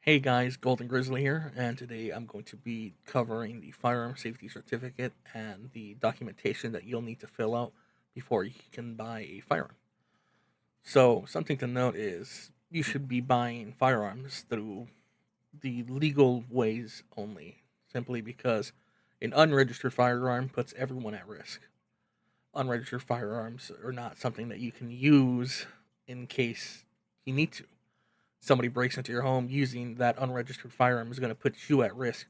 Hey guys, Golden Grizzly here, and today I'm going to be covering the firearm safety certificate and the documentation that you'll need to fill out before you can buy a firearm. So, something to note is you should be buying firearms through the legal ways only, simply because an unregistered firearm puts everyone at risk. Unregistered firearms are not something that you can use in case you need to. Somebody breaks into your home using that unregistered firearm is going to put you at risk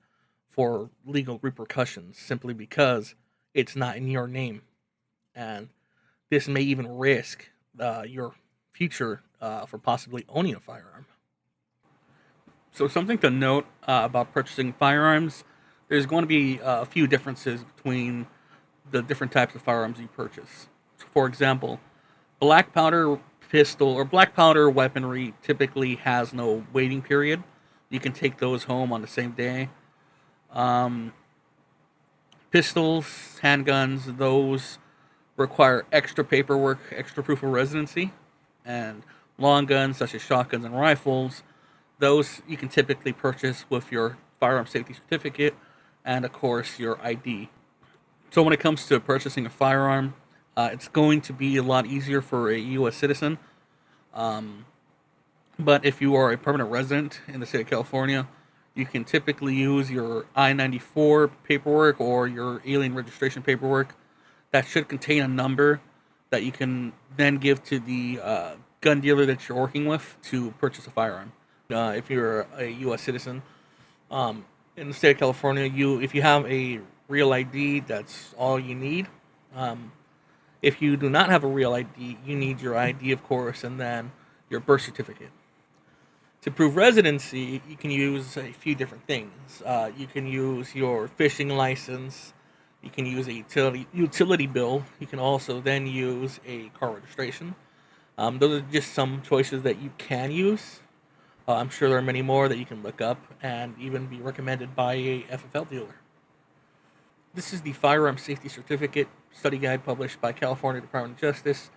for legal repercussions simply because it's not in your name. And this may even risk your future for possibly owning a firearm. So, something to note about purchasing firearms, there's going to be a few differences between the different types of firearms you purchase. For example, black powder pistol or black powder weaponry typically has no waiting period. You can take those home on the same day. Um, Pistols, handguns, those require extra paperwork, extra proof of residency, and long guns such as shotguns and rifles, those you can typically purchase with your firearm safety certificate and, of course, your ID. So when it comes to purchasing a firearm, it's going to be a lot easier for a U.S. citizen. Um, but if you are a permanent resident in the state of California, you can typically use your I-94 paperwork or your alien registration paperwork. That should contain a number that you can then give to the gun dealer that you're working with to purchase a firearm. If you're a U.S. citizen, in the state of California, if you have a real ID, that's all you need. Um, if you do not have a real ID, you need your ID, of course, and then your birth certificate. To prove residency, you can use a few different things. You can use your fishing license. You can use a utility bill. You can also then use a car registration. Those are just some choices that you can use. I'm sure there are many more that you can look up and even be recommended by a FFL dealer. This is the Firearm Safety Certificate study guide published by California Department of Justice.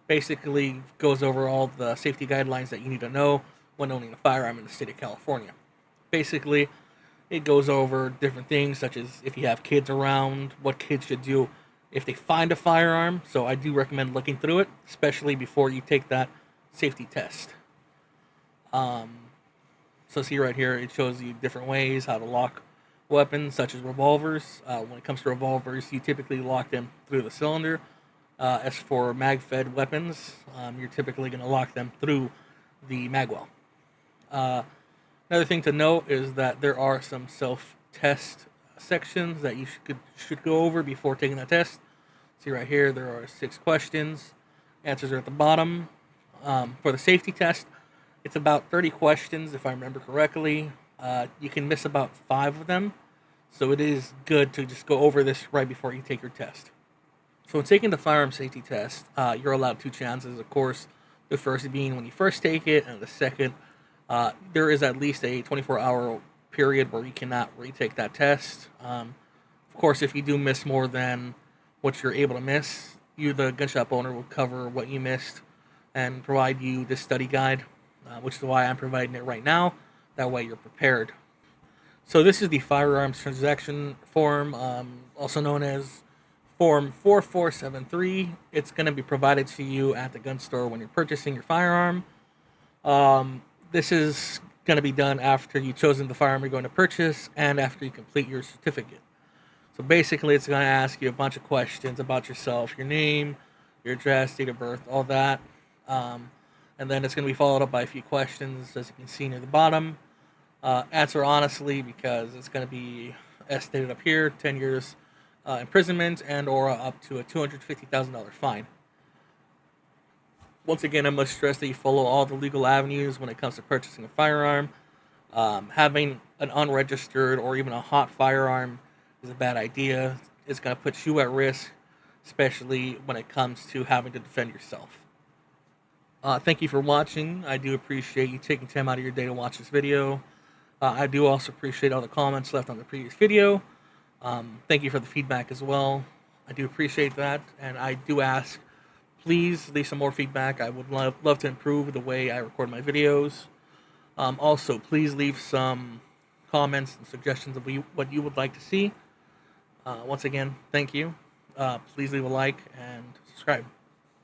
Basically, goes over all the safety guidelines that you need to know when owning a firearm in the state of California. Basically, it goes over different things such as if you have kids around, what kids should do if they find a firearm. So I do recommend looking through it, especially before you take that safety test. Um, so see right here, it shows you different ways how to lock weapons such as revolvers. When it comes to revolvers, you typically lock them through the cylinder. As for mag-fed weapons, you're typically going to lock them through the magwell. Uh, Another thing to note is that there are some self-test sections that you should go over before taking the test. See right here, there are 6 questions. Answers are at the bottom. For the safety test, it's about 30 questions, if I remember correctly. You can miss about 5 of them, so it is good to just go over this right before you take your test. So, in taking the firearm safety test, you're allowed 2 chances, of course. The first being when you first take it, and the second, there is at least a 24-hour period where you cannot retake that test. Of course, if you do miss more than what you're able to miss, the gun shop owner, will cover what you missed and provide you this study guide, which is why I'm providing it right now. That way you're prepared. So this is the firearms transaction form, also known as Form 4473. It's going to be provided to you at the gun store when you're purchasing your firearm. This is going to be done after you've chosen the firearm you're going to purchase and after you complete your certificate. So basically, it's going to ask you a bunch of questions about yourself, your name, your address, date of birth, all that. Um, and then it's going to be followed up by a few questions, as you can see near the bottom. Answer honestly, because it's going to be estimated up here 10 years imprisonment and or up to a $250,000 fine. Once again, I must stress that you follow all the legal avenues when it comes to purchasing a firearm. Having an unregistered or even a hot firearm is a bad idea. It's going to put you at risk, especially when it comes to having to defend yourself. Thank you for watching. I do appreciate you taking time out of your day to watch this video. I do also appreciate all the comments left on the previous video. Thank you for the feedback as well. I do appreciate that, and I do ask, please leave some more feedback. I would love to improve the way I record my videos. Also, please leave some comments and suggestions of what you would like to see. Once again, thank you. Please leave a like and subscribe.